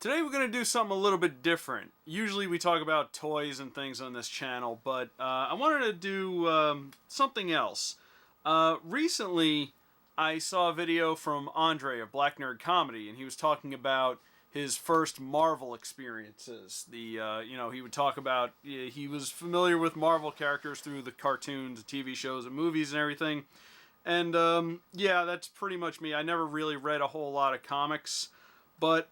Today we're going to do something a little bit different. Usually we talk about toys and things on this channel, but I wanted to do something else. Recently I saw a video from Andre of Black Nerd Comedy, and he was talking about his first Marvel experiences. He would talk about he was familiar with Marvel characters through the cartoons, TV shows, and movies and everything. And yeah, that's pretty much me. I never really read a whole lot of comics, but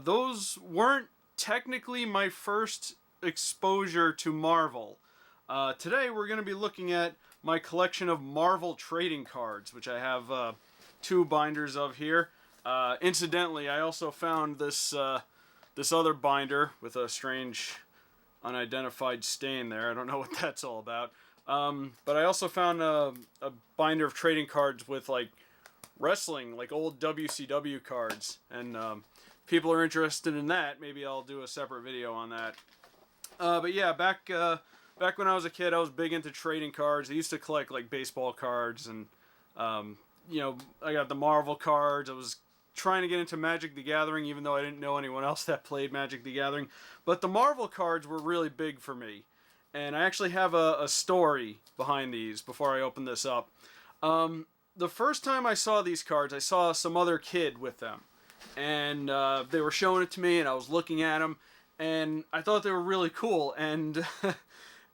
those weren't technically my first exposure to Marvel. Today we're going to be looking at my collection of Marvel trading cards, which I have two binders of here. Incidentally, I also found this this other binder with a strange unidentified stain there. I don't know what that's all about. But I also found a binder of trading cards with like wrestling, like old WCW cards, and people are interested in that. Maybe I'll do a separate video on that. But yeah, back when I was a kid, I was big into trading cards. I used to collect like baseball cards, and I got the Marvel cards. I was trying to get into Magic the Gathering, even though I didn't know anyone else that played Magic the Gathering. But the Marvel cards were really big for me. And I actually have a story behind these before I open this up. The first time I saw these cards, I saw some other kid with them. And they were showing it to me, and I was looking at them, and I thought they were really cool. And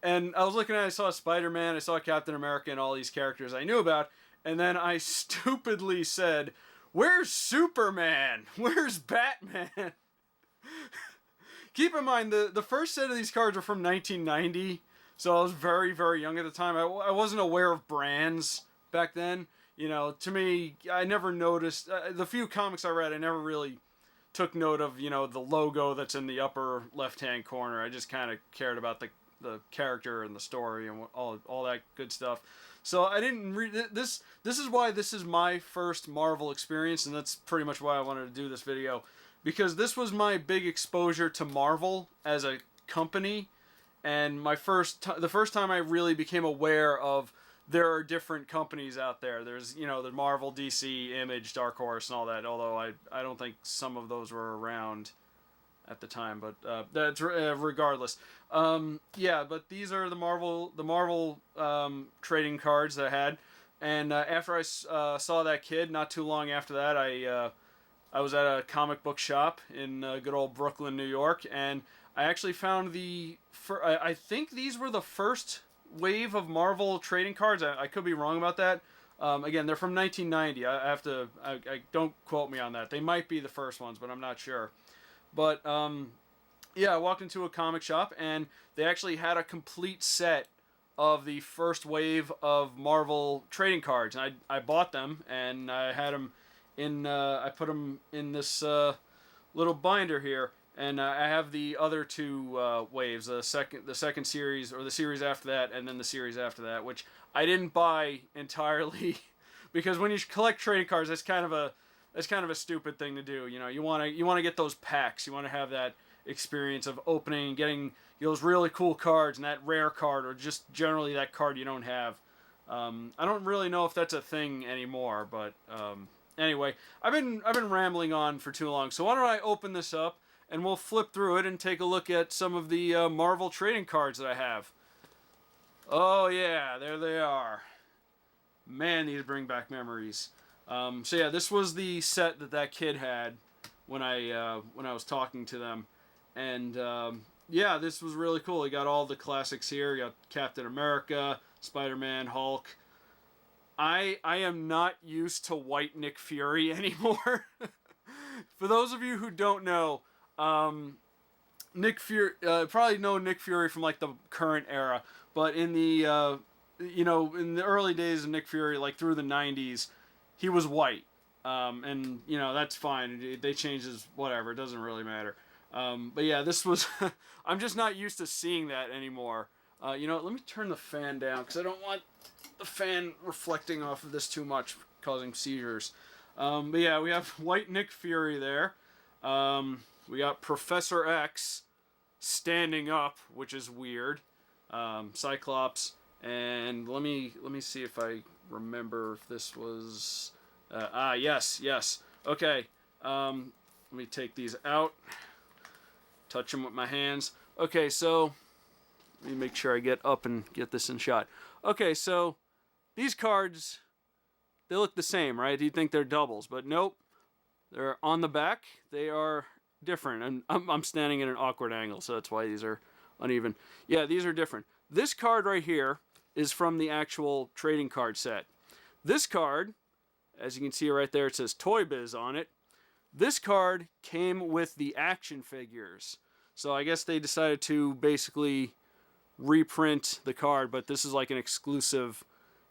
and I was looking at it, I saw Spider-Man, I saw Captain America, and all these characters I knew about. And then I stupidly said, "Where's Superman? Where's Batman?" Keep in mind, the first set of these cards were from 1990, so I was very, very young at the time. I wasn't aware of brands back then. You know, to me, I never noticed, the few comics I read, I never really took note of, the logo that's in the upper left-hand corner. I just kind of cared about the character and the story and all that good stuff. So I didn't read this. This is why this is my first Marvel experience, and that's pretty much why I wanted to do this video. Because this was my big exposure to Marvel as a company, and the first time I really became aware of there are different companies out there. There's, the Marvel, DC, Image, Dark Horse, and all that, although I don't think some of those were around at the time, but that's regardless. Yeah, but these are the Marvel trading cards that I had, and after I saw that kid, not too long after that, I was at a comic book shop in good old Brooklyn, New York, and I actually found I think these were the first wave of Marvel trading cards. I could be wrong about that. Again, they're from 1990. I don't quote me on that. They might be the first ones, but I'm not sure. But yeah, I walked into a comic shop, and they actually had a complete set of the first wave of Marvel trading cards, and I bought them, and I had them I put them in this little binder here, and I have the other two waves, the second series, or the series after that, and then the series after that, which I didn't buy entirely because when you collect trading cards, that's kind of a stupid thing to do. You want to get those packs. You want to have that experience of opening and getting those really cool cards and that rare card, or just generally that card you don't have. I don't really know if that's a thing anymore, but anyway, I've been rambling on for too long, so why don't I open this up and we'll flip through it and take a look at some of the Marvel trading cards that I have. Oh yeah, there they are. Man, these bring back memories. So yeah, this was the set that kid had when I was talking to them, and yeah, this was really cool. You got all the classics here. You got Captain America, Spider-Man, Hulk. I am not used to white Nick Fury anymore. For those of you who don't know, Nick Fury, probably know Nick Fury from like the current era, but in the in the early days of Nick Fury, like through the 90s, he was white, and that's fine. They changed his whatever. It doesn't really matter. But yeah, this was. I'm just not used to seeing that anymore. Let me turn the fan down because I don't want the fan reflecting off of this too much, causing seizures. But yeah, we have white Nick Fury there. We got Professor X standing up, which is weird. Cyclops, and let me see if I remember if this was. Yes. Okay. let me take these out. Touch them with my hands. Okay, so let me make sure I get up and get this in shot. Okay, so these cards, they look the same, right? You'd think they're doubles, but nope. They're on the back. They are different. And I'm standing in an awkward angle, so that's why these are uneven. Yeah, these are different. This card right here is from the actual trading card set. This card, as you can see right there, it says Toy Biz on it. This card came with the action figures. So I guess they decided to basically reprint the card, but this is like an exclusive,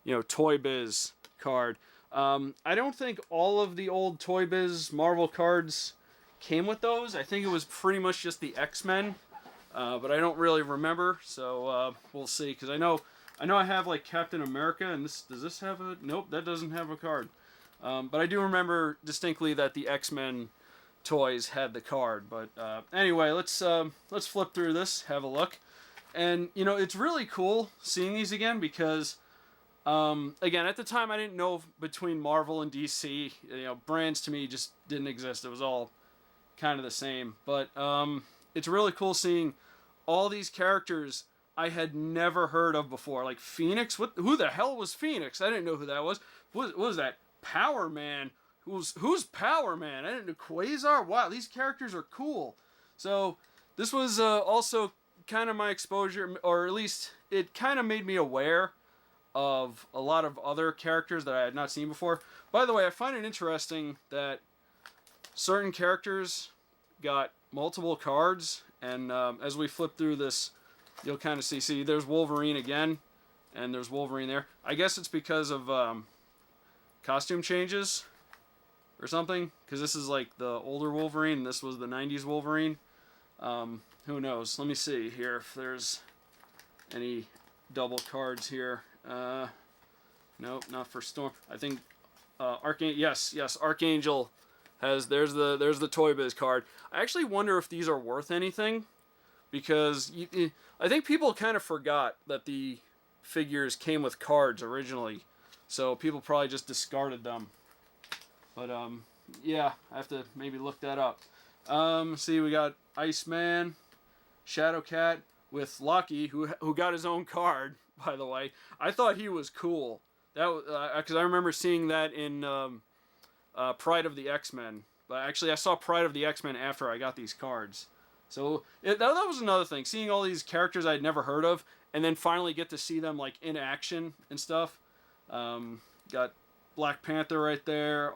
you know, Toy Biz card. I don't think all of the old Toy Biz Marvel cards came with those. I think it was pretty much just the X-Men, but I don't really remember. So we'll see, because I know I have like Captain America, and does this have a? Nope, that doesn't have a card. But I do remember distinctly that the X-Men toys had the card. But anyway, let's flip through this, have a look, and you know, it's really cool seeing these again because. Again, at the time, I didn't know between Marvel and DC. You know, brands to me just didn't exist. It was all kind of the same. But it's really cool seeing all these characters I had never heard of before. Like Phoenix. Who the hell was Phoenix? I didn't know who that was. What was that? Power Man. Who's Power Man? I didn't know. Quasar. Wow, these characters are cool. So this was also kind of my exposure, or at least it kind of made me aware of a lot of other characters that I had not seen before. By the way, I find it interesting that certain characters got multiple cards, and as we flip through this, you'll kind of see, there's Wolverine again, and there's Wolverine there. I guess it's because of costume changes or something, because this is like the older Wolverine, and this was the 90s Wolverine. Who knows? Let me see here if there's any double cards here. Nope, not for Storm. I think Archangel. Yes, Archangel has. There's the Toy Biz card. I actually wonder if these are worth anything, because I think people kind of forgot that the figures came with cards originally, so people probably just discarded them. But yeah, I have to maybe look that up. See, we got Iceman, Shadowcat with Loki, who got his own card. By the way, I thought he was cool. That because I remember seeing that in Pride of the X-Men. But actually, I saw Pride of the X-Men after I got these cards. So that was another thing, seeing all these characters I'd never heard of, and then finally get to see them like in action and stuff. Got Black Panther right there,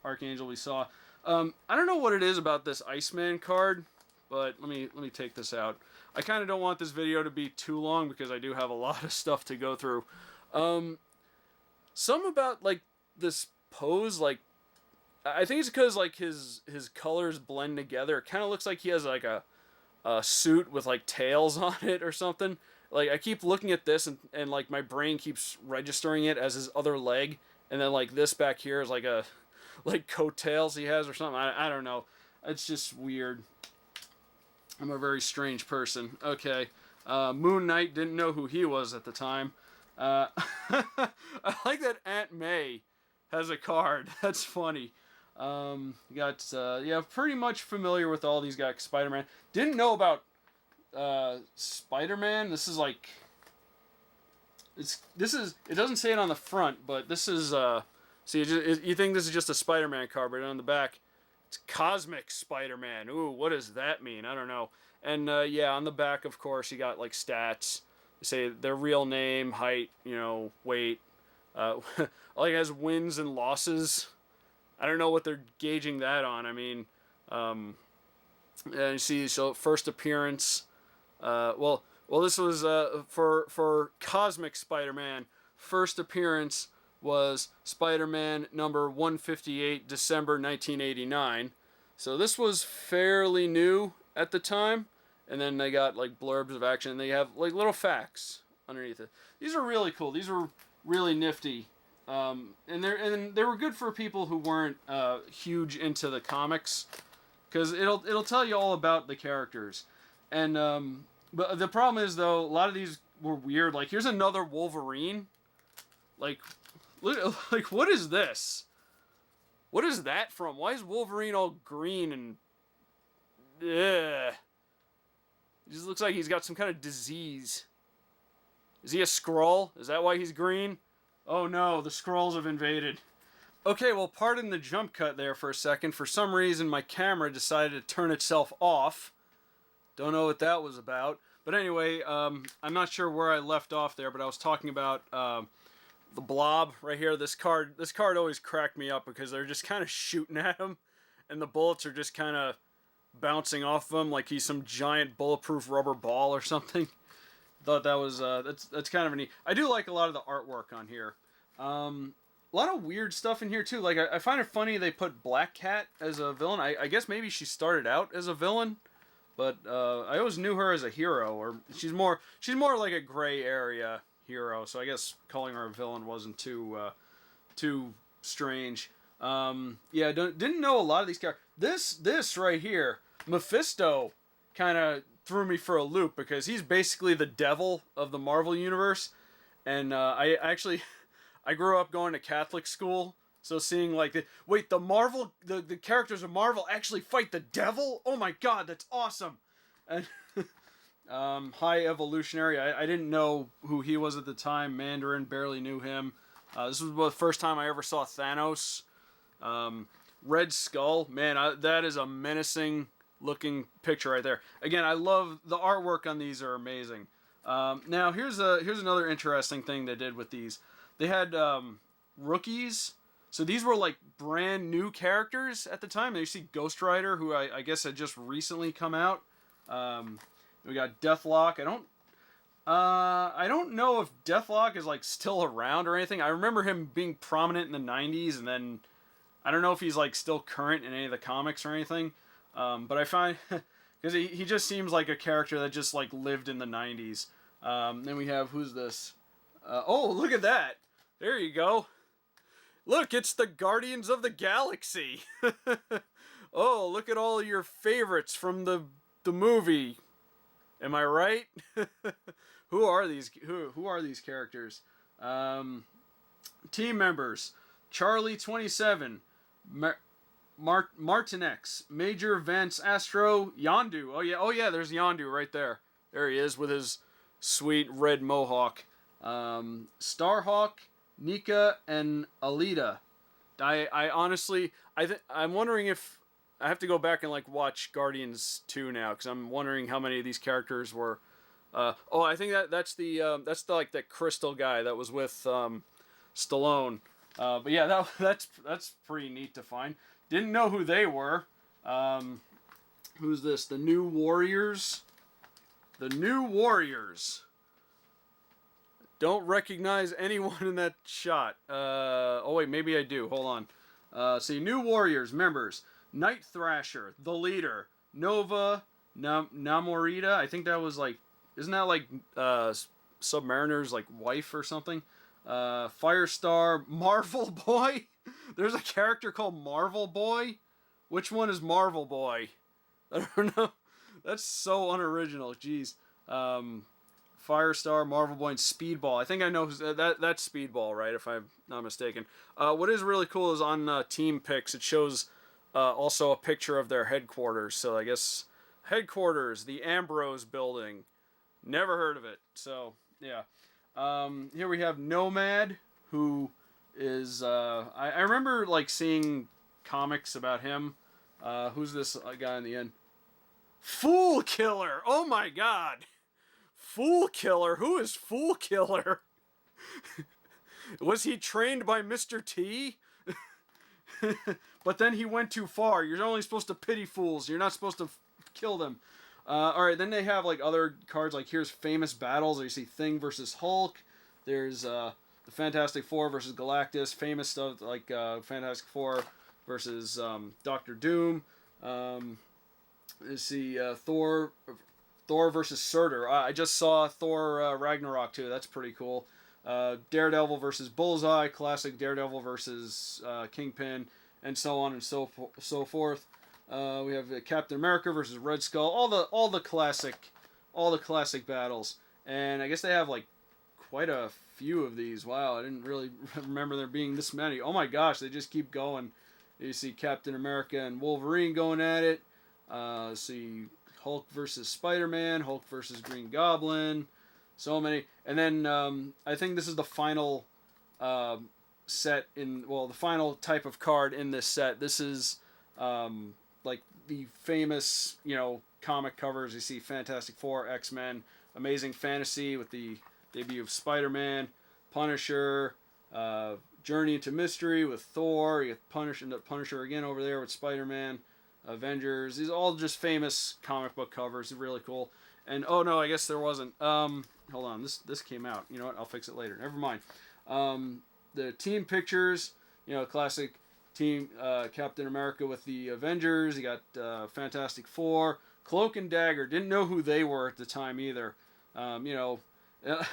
Archangel we saw. I don't know what it is about this Iceman card, but let me take this out. I kind of don't want this video to be too long because I do have a lot of stuff to go through. Some about like this pose, like I think it's because like his colors blend together. It kind of looks like he has like a suit with like tails on it or something. Like I keep looking at this and like my brain keeps registering it as his other leg, and then like this back here is like a coattails he has or something. I don't know. It's just weird. I'm a very strange person. Okay. Moon Knight, didn't know who he was at the time. I like that Aunt May has a card. That's funny. Yeah, pretty much familiar with all these guys. Spider-Man. Didn't know about Spider-Man. This is like... It doesn't say it on the front, but this is... see, you think this is just a Spider-Man card, but on the back... It's Cosmic Spider-Man. Ooh, what does that mean? I don't know. And yeah, on the back, of course, you got like stats. They say their real name, height, you know, weight. Like has wins and losses. I don't know what they're gauging that on. I mean, and you see, so first appearance. Well, this was for Cosmic Spider-Man. First appearance was Spider-Man number 158, December 1989. So this was fairly new at the time. And then they got like blurbs of action. They have like little facts underneath it. These are really cool. These are really nifty. And they were good for people who weren't huge into the comics, because it'll tell you all about the characters. And but the problem is though, a lot of these were weird. Like here's another Wolverine. Like what is this? What is that from? Why is Wolverine all green and... Ugh. He just looks like he's got some kind of disease. Is he a Skrull? Is that why he's green? Oh no, the Skrulls have invaded. Okay, well, pardon the jump cut there for a second. For some reason, my camera decided to turn itself off. Don't know what that was about. But anyway, I'm not sure where I left off there, but I was talking about the Blob right here. This card always cracked me up because they're just kind of shooting at him, and the bullets are just kind of bouncing off of him like he's some giant bulletproof rubber ball or something. Thought that was that's kind of neat. I do like a lot of the artwork on here. A lot of weird stuff in here too. Like I find it funny they put Black Cat as a villain. I guess maybe she started out as a villain, but I always knew her as a hero. Or she's more like a gray area hero. So I guess calling her a villain wasn't too strange. Yeah, didn't know a lot of these characters. This right here, Mephisto, kind of threw me for a loop because he's basically the devil of the Marvel universe, and I grew up going to Catholic school, so seeing like the characters of Marvel actually fight the devil. Oh my God, that's awesome! And High Evolutionary, I didn't know who he was at the time. Mandarin, barely knew him. This was the first time I ever saw Thanos. Red Skull, man, that is a menacing looking picture right there. Again, I love the artwork on these are amazing. Now here's another interesting thing they did with these. They had rookies, so these were like brand new characters at the time. You see Ghost Rider, who I guess had just recently come out. We got Deathlock. I don't know if Deathlock is like still around or anything. I remember him being prominent in the '90s, and then I don't know if he's like still current in any of the comics or anything. But I find because he just seems like a character that just like lived in the '90s. Then we have who's this? Oh, look at that! There you go. Look, it's the Guardians of the Galaxy. Oh, look at all your favorites from the movie. Am I right? Who are these? Who are these characters? Team members: Charlie 27, Martinex, Major Vance Astro, Yondu. Oh yeah. There's Yondu right there. There he is with his sweet red mohawk. Starhawk, Nika, and Alita. I honestly, I'm wondering if I have to go back and like watch Guardians 2 now because I'm wondering how many of these characters were. I think that's the like that crystal guy that was with Stallone. But yeah, that's pretty neat to find. Didn't know who they were. Who's this? The New Warriors. The New Warriors. Don't recognize anyone in that shot. Oh wait, maybe I do. Hold on. See, New Warriors members: Night Thrasher, the leader; Nova, Namorita. I think that was like, isn't that like Submariner's like wife or something? Firestar, Marvel Boy. There's a character called Marvel Boy. Which one is Marvel Boy? I don't know. That's so unoriginal. Jeez. Firestar, Marvel Boy, and Speedball. I think I know that's Speedball, right? If I'm not mistaken. What is really cool is on Team Pics, it shows also a picture of their headquarters. So I guess headquarters, the Ambrose Building. Never heard of it. So yeah. Here we have Nomad, who is I remember like seeing comics about him. Who's this guy in the end? Fool Killer. Oh my God. Fool Killer? Who is Fool Killer? Was he trained by Mr. T? But then he went too far. You're only supposed to pity fools. You're not supposed to kill them. Alright, then they have like other cards, like here's Famous Battles, where you see Thing versus Hulk. There's the Fantastic Four versus Galactus. Famous stuff like Fantastic Four versus Doctor Doom. Let's see, Thor versus Surtur. I just saw Thor Ragnarok too. That's pretty cool. Daredevil versus Bullseye. Classic Daredevil versus Kingpin, and so on and so forth. We have Captain America versus Red Skull. All the classic battles. And I guess they have like quite a few of these. Wow, I didn't really remember there being this many. Oh my gosh, they just keep going. You see Captain America and Wolverine going at it. See Hulk versus Spider-Man, Hulk versus Green Goblin. So many. And then I think this is the final set in, well, the final type of card in this set. This is like the famous, comic covers. You see Fantastic Four, X-Men, Amazing Fantasy with the debut of Spider-Man, Punisher, Journey into Mystery with Thor. You get Punisher again over there with Spider-Man, Avengers. These are all just famous comic book covers. Really cool. And oh no, I guess there wasn't. Hold on, this came out. You know what? I'll fix it later. Never mind. The team pictures. Classic team Captain America with the Avengers. You got Fantastic Four, Cloak and Dagger. Didn't know who they were at the time either. I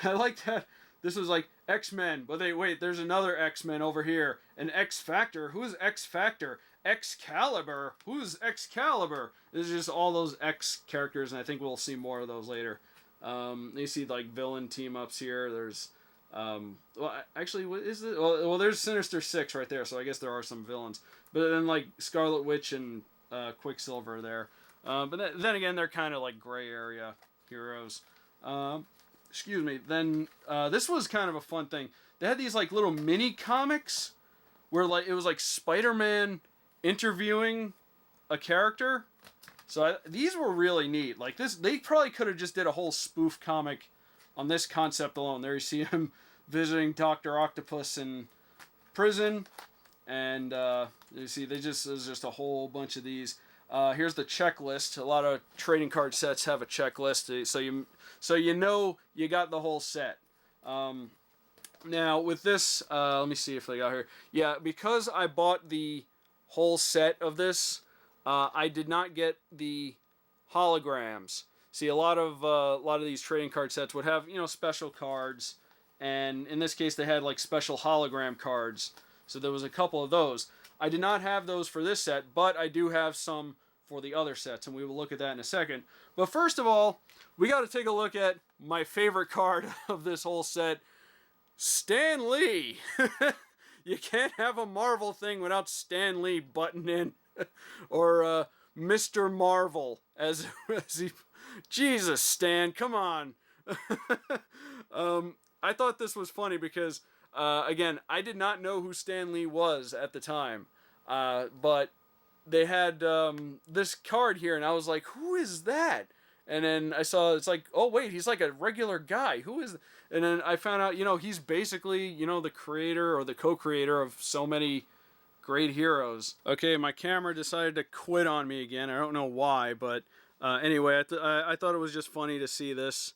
like that. This was like X-Men, but wait, there's another X-Men over here. An X-Factor. Who's X-Factor? Excalibur. Who's Excalibur? This is just all those X characters, and I think we'll see more of those later. You see like villain team-ups here. There's, actually, what is it? Well, there's Sinister Six right there, so I guess there are some villains. But then like Scarlet Witch and Quicksilver there. But then again, they're kind of like gray area heroes. Excuse me. Then this was kind of a fun thing. They had these like little mini comics where like it was like Spider-Man interviewing a character. So these were really neat. Like this, they probably could have just did a whole spoof comic on this concept alone. There you see him visiting Dr. Octopus in prison, and you see there's just a whole bunch of these. Here's the checklist. A lot of trading card sets have a checklist, so you know you got the whole set. Now with this, let me see if I got here. Yeah, because I bought the whole set of this, I did not get the holograms. See, a lot of these trading card sets would have special cards, and in this case they had like special hologram cards. So there was a couple of those. I did not have those for this set, but I do have some for the other sets, and we will look at that in a second. But first of all, we got to take a look at my favorite card of this whole set, Stan Lee. You can't have a Marvel thing without Stan Lee butting in, or Mr. Marvel, as he... Jesus, Stan, come on. I thought this was funny because, again, I did not know who Stan Lee was at the time, but they had this card here, and I was like, who is that? And then I saw, it's like, oh wait, he's like a regular guy. Who is... And then I found out, he's basically, the creator or the co-creator of so many great heroes. Okay, my camera decided to quit on me again. I don't know why, but anyway, I thought it was just funny to see this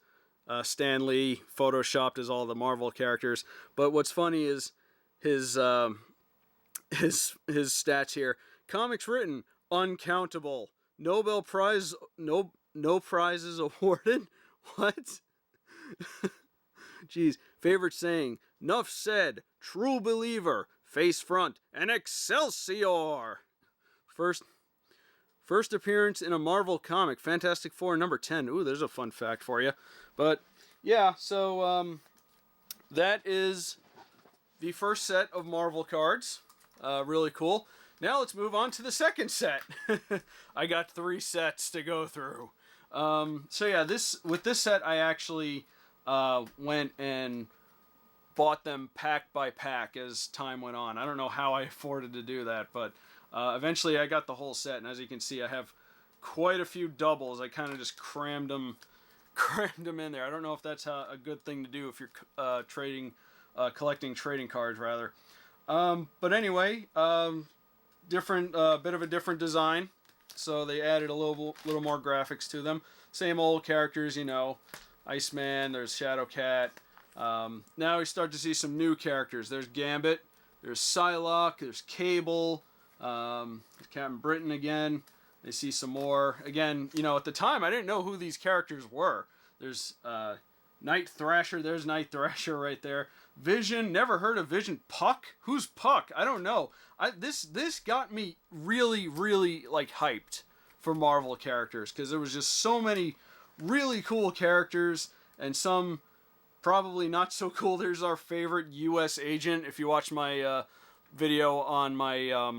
Stan Lee photoshopped as all the Marvel characters. But what's funny is his stats here. Comics written, uncountable. Nobel Prize, no prizes awarded. What? Jeez. Favorite saying, nuff said, true believer, face front, and Excelsior. First appearance in a Marvel comic, Fantastic Four number 10. Ooh, there's a fun fact for you. But yeah, so that is the first set of Marvel cards. Really cool. Now let's move on to the second set. I got 3 sets to go through. So yeah, with this set I actually went and bought them pack by pack as time went on. I don't know how I afforded to do that, but eventually I got the whole set, and as you can see I have quite a few doubles. I kind of just crammed them in there. I don't know if that's a good thing to do if you're collecting trading cards rather. But anyway, different bit of a different design, so they added a little more graphics to them. Same old characters, Iceman, there's Shadowcat. Now we start to see some new characters. There's Gambit, there's Psylocke, there's Cable, Captain Britain again. They see some more. Again, at the time I didn't know who these characters were. There's Night Thrasher, there's Night Thrasher right there. Vision, never heard of Vision. Puck? Who's Puck? I don't know. This got me really, really hyped for Marvel characters, because there was just so many really cool characters, and some probably not so cool. There's our favorite U.S. agent. If you watch my video on my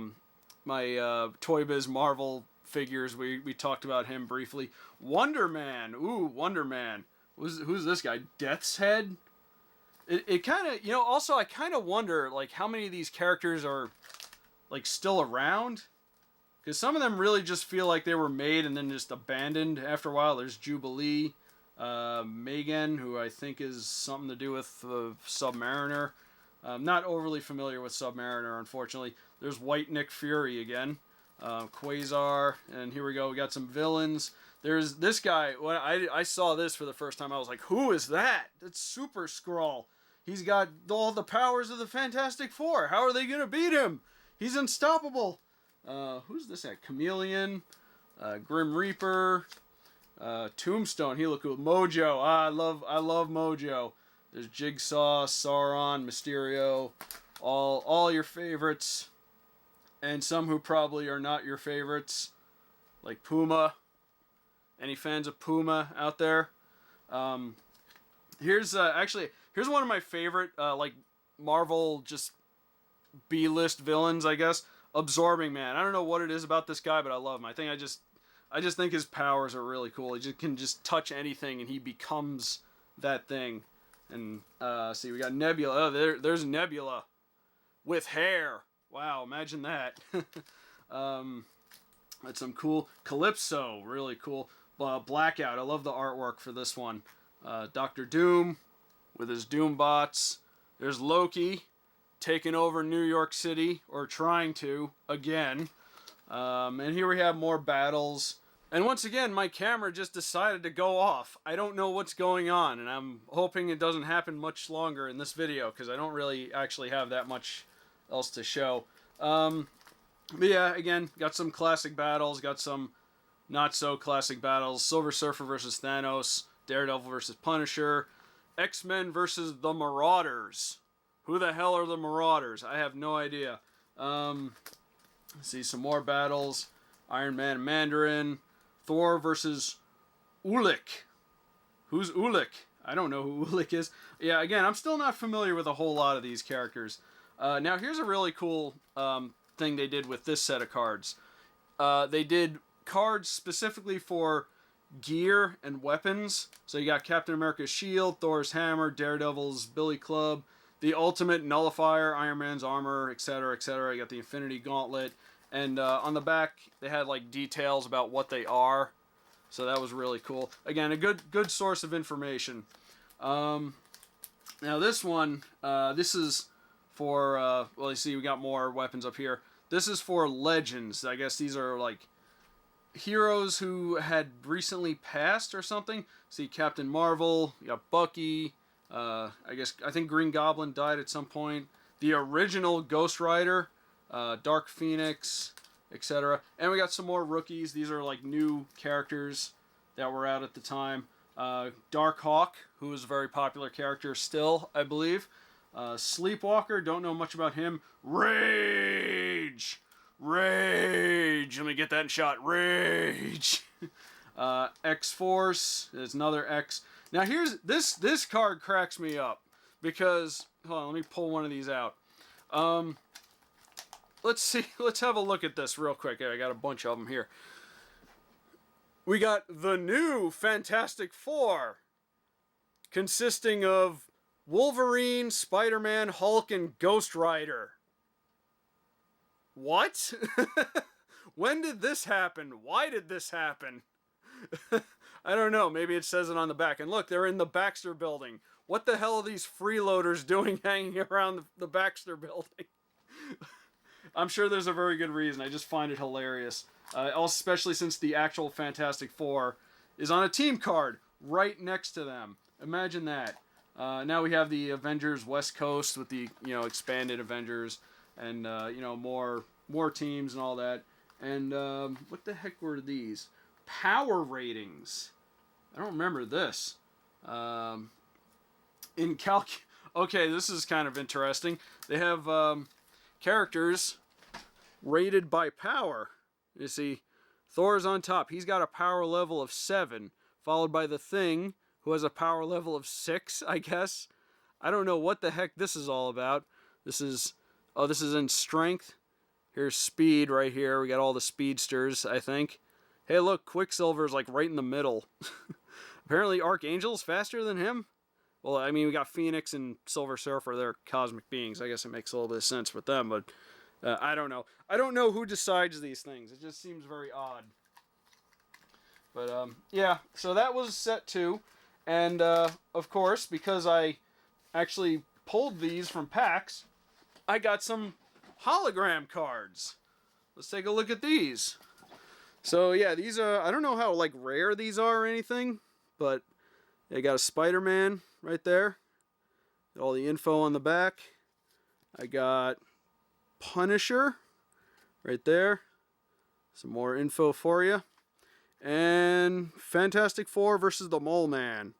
Toy Biz Marvel figures. We talked about him briefly. Wonder Man. Ooh, Wonder Man. Who's this guy? Death's Head. It kind of, also I kind of wonder like how many of these characters are like still around, because some of them really just feel like they were made and then just abandoned after a while. There's Jubilee, Megan, who I think is something to do with Submariner. I'm not overly familiar with Submariner, unfortunately. There's White Nick Fury again, Quasar, and here we go. We got some villains. There's this guy. When I saw this for the first time, I was like, who is that? That's Super Skrull. He's got all the powers of the Fantastic Four. How are they going to beat him? He's unstoppable. Who's this at? Chameleon, Grim Reaper, Tombstone. He look cool. Mojo. I love Mojo. There's Jigsaw, Sauron, Mysterio, all your favorites, and some who probably are not your favorites, like Puma. Any fans of Puma out there? Here's one of my favorite like Marvel just B-list villains, I guess. Absorbing Man. I don't know what it is about this guy, but I love him. I just think his powers are really cool. He can just touch anything and he becomes that thing. And see, we got Nebula. Oh, there's Nebula with hair. Wow, imagine that. That's some cool. Calypso, really cool. Blackout. I love the artwork for this one. Doctor Doom with his Doom bots. There's Loki taking over New York City, or trying to, again. And here we have more battles. And once again, my camera just decided to go off. I don't know what's going on, and I'm hoping it doesn't happen much longer in this video, because I don't really actually have that much else to show. But yeah, again, got some classic battles, got some not so classic battles. Silver Surfer versus Thanos, Daredevil versus Punisher, X-Men versus the Marauders. Who the hell are the Marauders? I have no idea. Let's see some more battles. Iron Man and Mandarin. Thor versus Ulik. Who's Ulik? I don't know who Ulik is. Yeah, again, I'm still not familiar with a whole lot of these characters. Now, here's a really cool thing they did with this set of cards. They did cards specifically for gear and weapons. So you got Captain America's shield, Thor's hammer, Daredevil's billy club, the ultimate nullifier, Iron Man's armor, etc., etc. You got the Infinity Gauntlet. And on the back, they had like details about what they are. So that was really cool. Again, a good source of information. Now this one, this is for, well, you see we got more weapons up here. This is for Legends. I guess these are like heroes who had recently passed or something. See Captain Marvel, you got Bucky, I think Green Goblin died at some point. The original Ghost Rider, Dark Phoenix, etc. And we got some more rookies. These are like new characters that were out at the time. Dark Hawk, who is a very popular character still, I believe. Sleepwalker, don't know much about him. Rage! Rage! Let me get that in shot. Rage! X-Force, there's another X. Now here's, this card cracks me up. Because, hold on, let me pull one of these out. Let's see, let's have a look at this real quick. I got a bunch of them here. We got the new Fantastic Four, consisting of Wolverine, Spider-Man, Hulk, and Ghost Rider. What? When did this happen? Why did this happen? I don't know. Maybe it says it on the back. And look, they're in the Baxter Building. What the hell are these freeloaders doing hanging around the Baxter Building? I'm sure there's a very good reason. I just find it hilarious. Especially since the actual Fantastic Four is on a team card right next to them. Imagine that. Now we have the Avengers West Coast with the expanded Avengers and more teams and all that. And what the heck were these? Power ratings. I don't remember this. Okay, this is kind of interesting. They have characters rated by power. You see, Thor's on top. He's got a power level of 7, followed by the Thing, who has a power level of 6, I guess. I don't know what the heck this is all about. This is in strength. Here's Speed right here. We got all the speedsters, I think. Hey, look, Quicksilver's like right in the middle. Apparently Archangel's faster than him. Well, I mean, we got Phoenix and Silver Surfer. They're cosmic beings. I guess it makes a little bit of sense with them, but I don't know. I don't know who decides these things. It just seems very odd. But, yeah, so that was set 2. And, of course, because I actually pulled these from packs, I got some hologram cards. Let's take a look at these. So, yeah, these are, I don't know how, like, rare these are or anything, but they got a Spider-Man right there. Got all the info on the back. I got Punisher right there. Some more info for you. And Fantastic Four versus the Mole Man.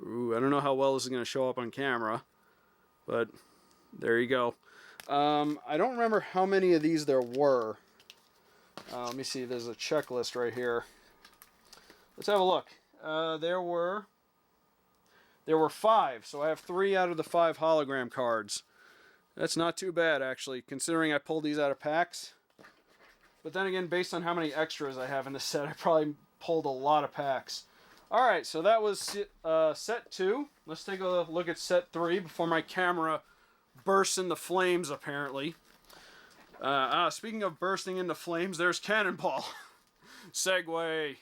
Ooh, I don't know how well this is going to show up on camera, but there you go. I don't remember how many of these there were. Let me see, there's a checklist right here. Let's have a look. There were 5, so I have 3 out of the 5 hologram cards. That's not too bad, actually, considering I pulled these out of packs. But then again, based on how many extras I have in the set, I probably pulled a lot of packs. Alright, so that was set 2. Let's take a look at set 3 before my camera bursts into flames, apparently. Speaking of bursting into flames, there's Cannonball. Segway.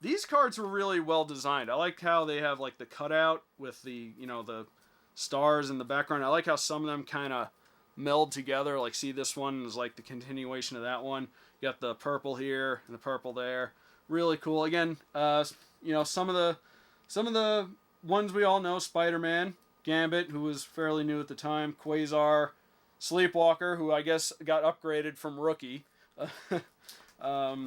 These cards were really well designed. I like how they have like the cutout with the, the stars in the background. I like how some of them kind of meld together. Like, see, this one is like the continuation of that one. You got the purple here and the purple there. Really cool. Again, some of the ones we all know: Spider-Man, Gambit, who was fairly new at the time, Quasar, Sleepwalker, who I guess got upgraded from Rookie. I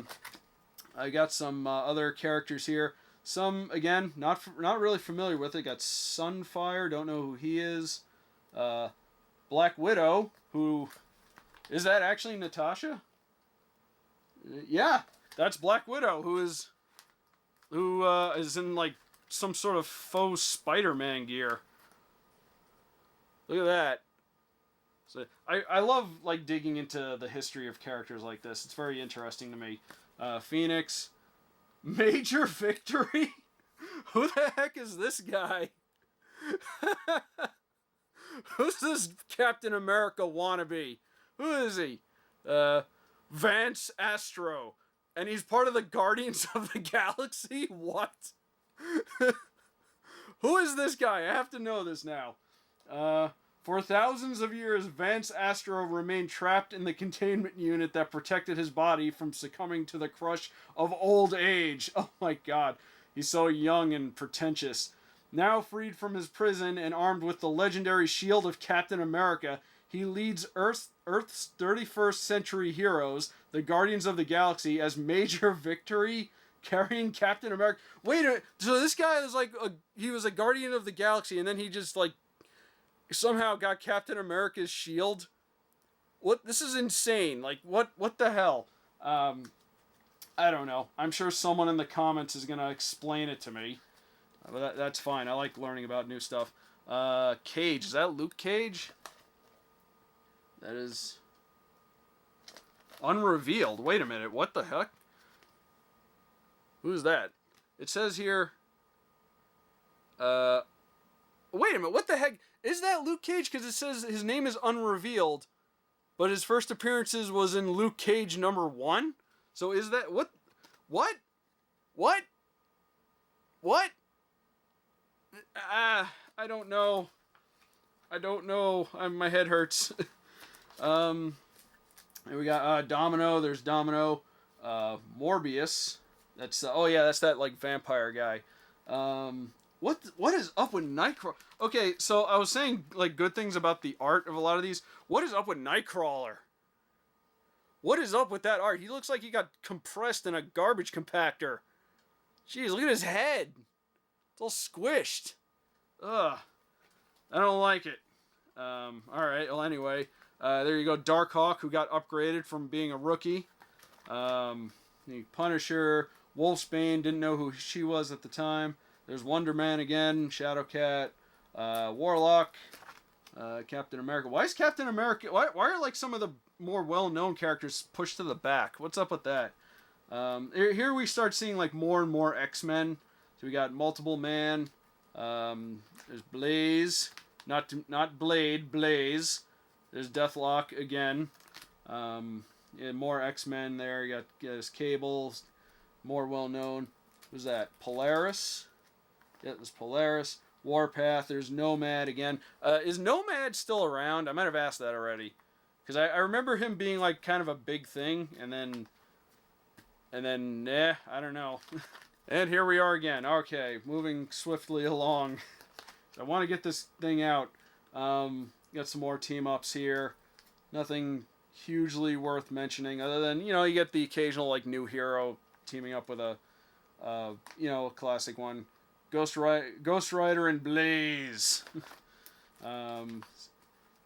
got some other characters here. Some, again, not really familiar with it. Got Sunfire, don't know who he is. Black Widow, who... Is that actually Natasha? Yeah, that's Black Widow, who is in, like, some sort of faux Spider-Man gear. Look at that. So I love, like, digging into the history of characters like this. It's very interesting to me. Phoenix. Major Victory? Who the heck is this guy? Who's this Captain America wannabe? Who is he? Vance Astro. And he's part of the Guardians of the Galaxy? What? Who is this guy? I have to know this now. For thousands of years, Vance Astro remained trapped in the containment unit that protected his body from succumbing to the crush of old age. Oh my god. He's so young and pretentious. Now freed from his prison and armed with the legendary shield of Captain America, he leads Earth's 31st century heroes, the Guardians of the Galaxy, as Major Victory, carrying Captain America. Wait a minute, so this guy is like, he was a Guardian of the Galaxy, and then he just, like, somehow got Captain America's shield? What? This is insane. Like, what the hell? I don't know. I'm sure someone in the comments is going to explain it to me. But that's fine. I like learning about new stuff. Cage. Is that Luke Cage? That is... Unrevealed. Wait a minute. What the heck? Who's that? It says here... Wait a minute. What the heck? Is that Luke Cage? Because it says his name is Unrevealed, but his first appearances was in Luke Cage #1? So is that... What? What? What? What? I don't know. I don't know. My head hurts. Here we got Domino. There's Domino. Morbius. That's oh yeah, that's that like vampire guy. What is up with Nightcrawler? Okay, so I was saying like good things about the art of a lot of these. What is up with Nightcrawler? What is up with that art? He looks like he got compressed in a garbage compactor. Jeez, look at his head. It's all squished. Ugh. I don't like it. Alright, well anyway. There you go, Darkhawk, who got upgraded from being a rookie. The Punisher, Wolfsbane, didn't know who she was at the time. There's Wonder Man again, Shadowcat, Warlock, Captain America. Why is Captain America... Why are, like, some of the more well-known characters pushed to the back? What's up with that? Here we start seeing, like, more and more X-Men. So we got Multiple Man. There's Blaze. Not Blade, Blaze. There's Deathlock again. Yeah, more X-Men there. You got this Cable. More well-known. Who's that? Polaris. Yeah, there's Polaris. Warpath. There's Nomad again. Is Nomad still around? I might have asked that already. Because I remember him being like kind of a big thing. And then, I don't know. And here we are again. Okay, moving swiftly along. I want to get this thing out. Got some more team-ups here. Nothing hugely worth mentioning other than, you get the occasional like new hero teaming up with a classic one. Ghost Rider and Blaze.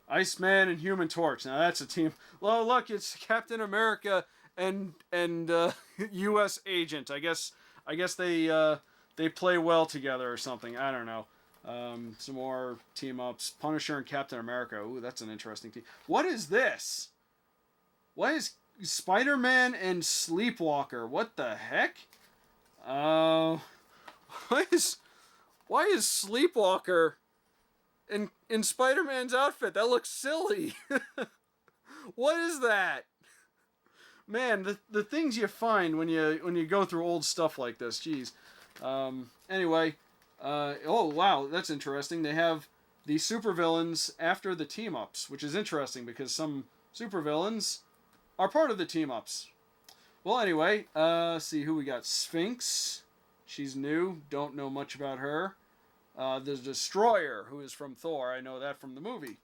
Iceman and Human Torch. Now that's a team. Well, look, it's Captain America and U.S. Agent. I guess they play well together or something. I don't know. Some more team ups. Punisher and Captain America. Ooh, that's an interesting team. What is this? What is Spider-Man and Sleepwalker? What the heck? Why is Sleepwalker in Spider-Man's outfit? That looks silly. What is that? Man, the things you find when you go through old stuff like this. Jeez. Anyway, oh wow, that's interesting. They have the supervillains after the team-ups, which is interesting because some supervillains are part of the team-ups. Well, anyway, see who we got. Sphinx. She's new. Don't know much about her. There's Destroyer, who is from Thor. I know that from the movie.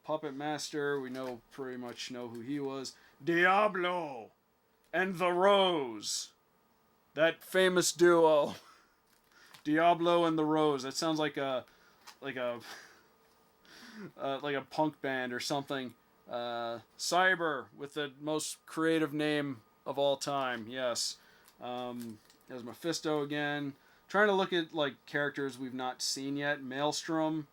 Puppet Master. We pretty much know who he was. Diablo and the Rose. That famous duo. Diablo and the Rose. That sounds like a punk band or something. Cyber with the most creative name of all time. Yes. There's Mephisto again. Trying to look at like characters we've not seen yet. Maelstrom.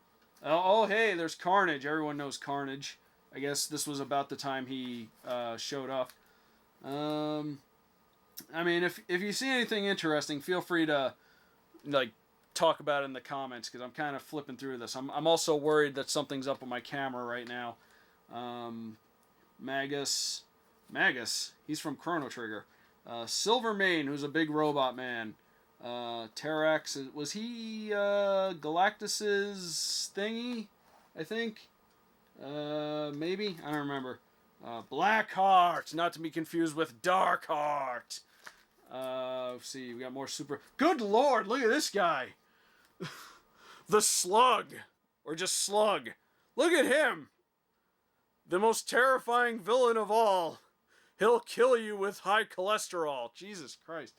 Oh, hey, there's Carnage. Everyone knows Carnage. I guess this was about the time he showed up. I mean, if you see anything interesting, feel free to like talk about it in the comments because I'm kind of flipping through this. I'm also worried that something's up with my camera right now. Magus, he's from Chrono Trigger. Silvermane, who's a big robot man. Terrax, was he Galactus's thingy? I think. Maybe? I don't remember. Blackheart, not to be confused with Darkheart. Let's see, we got more super... Good lord, look at this guy! The Slug! Or just Slug. Look at him! The most terrifying villain of all. He'll kill you with high cholesterol. Jesus Christ.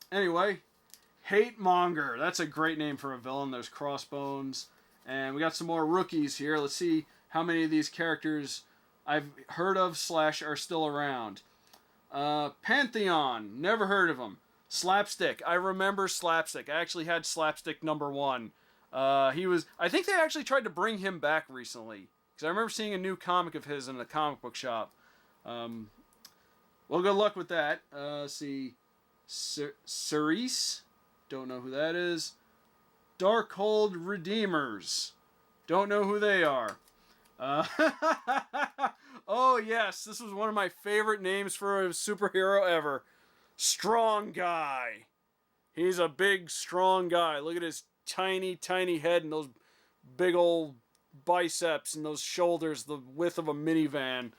Anyway, Hate Monger. That's a great name for a villain. There's Crossbones. And we got some more rookies here. Let's see how many of these characters I've heard of / are still around. Pantheon. Never heard of him. Slapstick. I remember Slapstick. I actually had Slapstick #1. I think they actually tried to bring him back recently. Because I remember seeing a new comic of his in a comic book shop. Well, good luck with that. Let's see. Cerise. Don't know who that is. Darkhold Redeemers. Don't know who they are. Oh, yes. This was one of my favorite names for a superhero ever. Strong Guy. He's a big, strong guy. Look at his tiny, tiny head and those big old biceps and those shoulders the width of a minivan.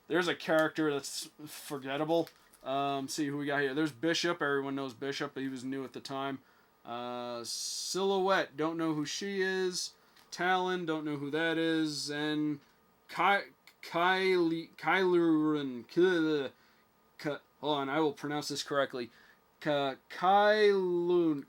There's a character that's forgettable. See who we got here. There's Bishop. Everyone knows Bishop, but he was new at the time. Silhouette. Don't know who she is. Talon. Don't know who that is. And Kylurin. Hold on, I will pronounce this correctly. Kyloon.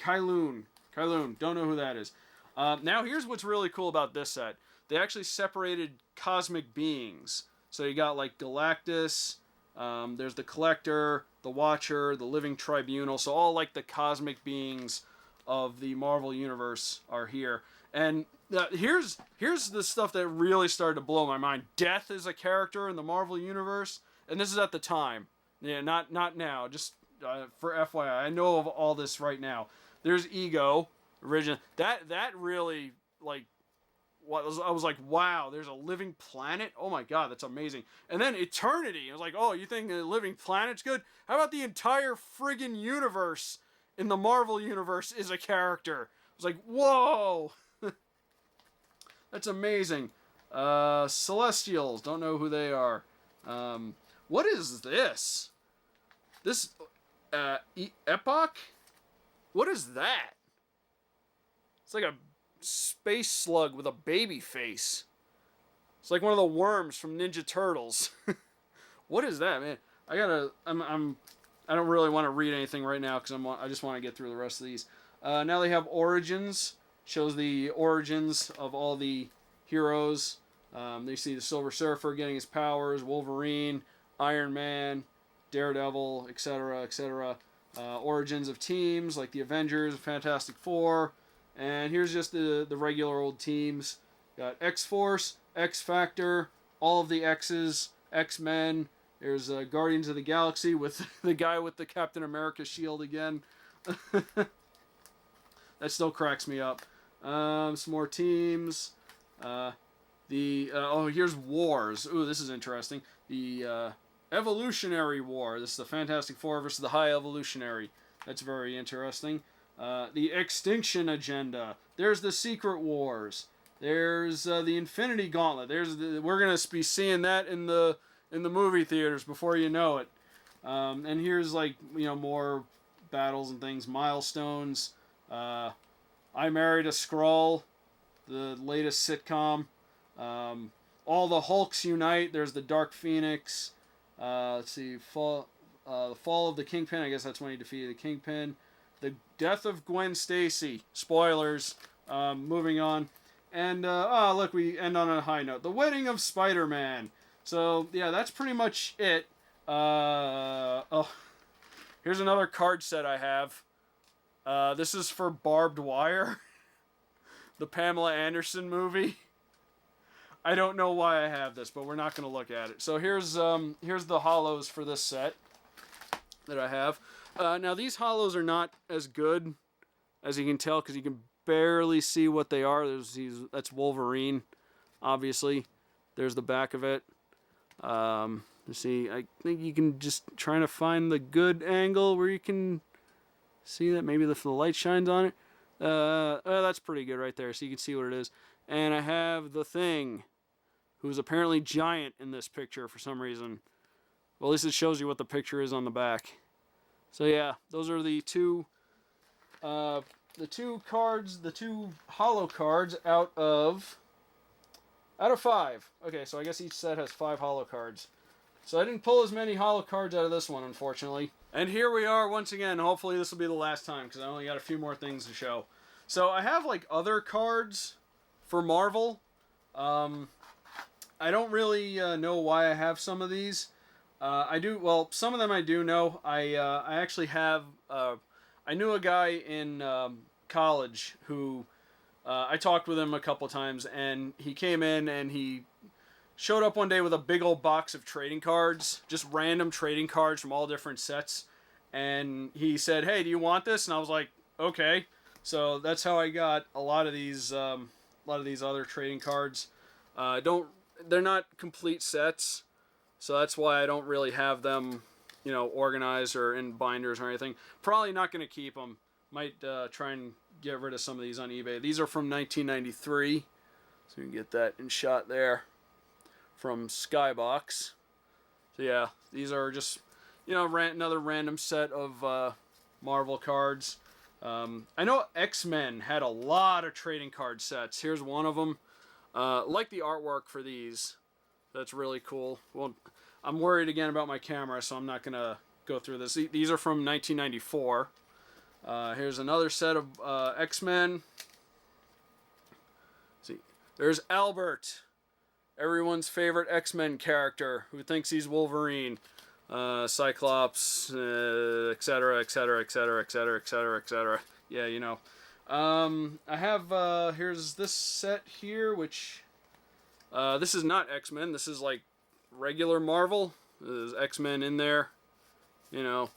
Don't know who that is. Now here's what's really cool about this set. They actually separated cosmic beings. So you got like Galactus, there's the Collector, the Watcher, the Living Tribunal. So all like the cosmic beings of the Marvel Universe are here. And here's the stuff that really started to blow my mind. Death is a character in the Marvel Universe, and this is at the time. Yeah, not now. Just for FYI, I know of all this right now. There's Ego, original. That really, like, I was like, wow, there's a living planet? Oh my god, that's amazing. And then Eternity. I was like, oh, you think a living planet's good? How about the entire friggin' universe in the Marvel Universe is a character? I was like, whoa! That's amazing. Celestials, don't know who they are. What is this? This, Epoch? What is that? It's like a space slug with a baby face. It's like one of the worms from Ninja Turtles. What is that, man? I don't really want to read anything right now because I just want to get through the rest of these. Now they have Origins. Shows the origins of all the heroes. They see the Silver Surfer getting his powers, Wolverine, Iron Man, Daredevil, etc., etc. Origins of teams like the Avengers, Fantastic Four, and here's just the regular old teams. Got X-Force, X-Factor, all of the X's, X-Men. There's Guardians of the Galaxy with the guy with the Captain America shield again. That still cracks me up. Some more teams. Here's Wars. Ooh, this is interesting. The Evolutionary War. This is the Fantastic Four versus the High Evolutionary. That's very interesting. The Extinction Agenda. There's the Secret Wars. There's the Infinity Gauntlet. We're gonna be seeing that in the movie theaters before you know it. And here's more battles and things. Milestones. I Married a Skrull, the latest sitcom. All the Hulks unite. There's the Dark Phoenix. Let's see, the fall of the Kingpin. I guess that's when he defeated the Kingpin. The death of Gwen Stacy. Spoilers. Moving on. And look, we end on a high note. The wedding of Spider-Man. So yeah, that's pretty much it. Here's another card set I have. This is for Barbed Wire, the Pamela Anderson movie. I don't know why I have this, but we're not going to look at it. So here's the holos for this set that I have. Now these holos are not as good as you can tell because you can barely see what they are. That's Wolverine, obviously. There's the back of it. Let's see. I think you can just try to find the good angle where you can see that. Maybe if the light shines on it. That's pretty good right there. So you can see what it is. And I have the Thing, who's apparently giant in this picture for some reason. Well, at least it shows you what the picture is on the back. So yeah, those are the two cards, the two holo cards out of 5. Okay, so I guess each set has 5 holo cards. So I didn't pull as many holo cards out of this one, unfortunately. And here we are once again. Hopefully this will be the last time because I only got a few more things to show. So I have other cards for Marvel. I don't really know why I have some of these. I do. Well, some of them I do know. I actually have. I knew a guy in college who I talked with him a couple times, and he came in and he showed up one day with a big old box of trading cards, just random trading cards from all different sets. And he said, "Hey, do you want this?" And I was like, "Okay." So that's how I got a lot of these other trading cards. They're not complete sets, so that's why I don't really have them, organized or in binders or anything. Probably not going to keep them. Might try and get rid of some of these on eBay. These are from 1993, so you can get that in shot there from Skybox. So yeah, these are just another random set of Marvel cards. I know X-Men had a lot of trading card sets. Here's one of them. Like the artwork for these. That's really cool. Well, I'm worried again about my camera, so I'm not going to go through this. These are from 1994. Here's another set of X-Men. See, there's Albert, everyone's favorite X-Men character who thinks he's Wolverine. Cyclops, etc., etc., etc., etc., etc., etc. Yeah, I have, here's this set here, which, this is not X-Men. This is like regular Marvel. There's X-Men in there. You know,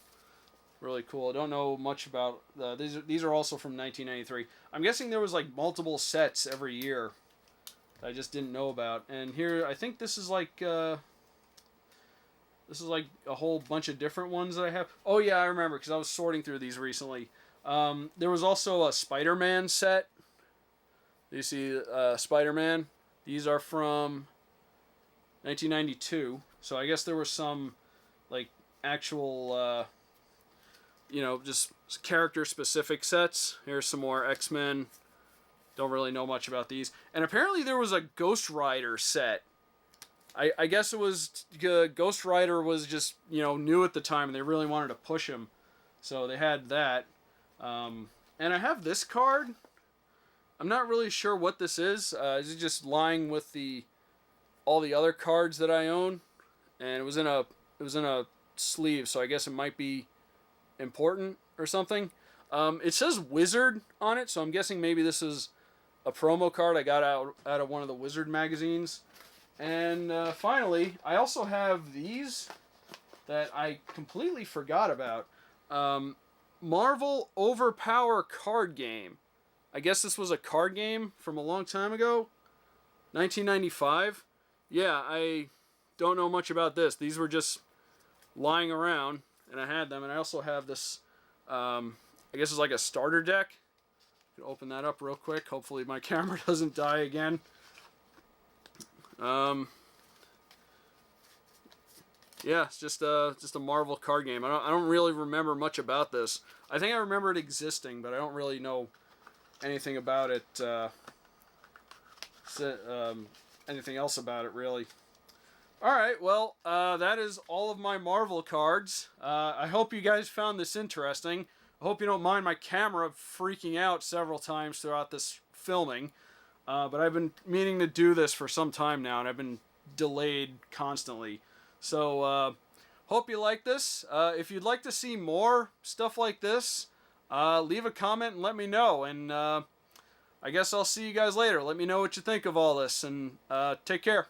really cool. I don't know much about, these are also from 1993. I'm guessing there was like multiple sets every year that I just didn't know about. And here, I think this is like a whole bunch of different ones that I have. Oh yeah, I remember because I was sorting through these recently. There was also a Spider-Man set. You see Spider-Man. These are from 1992. So I guess there were some like actual, just character-specific sets. Here's some more X-Men. Don't really know much about these. And apparently there was a Ghost Rider set. I guess it was Ghost Rider was just new at the time, and they really wanted to push him, so they had that. And I have this card. I'm not really sure what this is. Is it just lying with all the other cards that I own? And it was in a sleeve, so I guess it might be important or something. It says Wizard on it, so I'm guessing maybe this is a promo card I got out of one of the Wizard magazines. And finally, I also have these that I completely forgot about. Marvel Overpower card game. I guess this was a card game from a long time ago. 1995. Yeah, I don't know much about this. These were just lying around, and I had them. And I also have this, I guess it's like a starter deck. I can open that up real quick. Hopefully my camera doesn't die again. Yeah, it's just a Marvel card game. I don't really remember much about this. I think I remember it existing, but I don't really know anything about it. Anything else about it really? All right, well, that is all of my Marvel cards. I hope you guys found this interesting. I hope you don't mind my camera freaking out several times throughout this filming. But I've been meaning to do this for some time now, and I've been delayed constantly. So, hope you like this. If you'd like to see more stuff like this, leave a comment and let me know. And I guess I'll see you guys later. Let me know what you think of all this, and take care.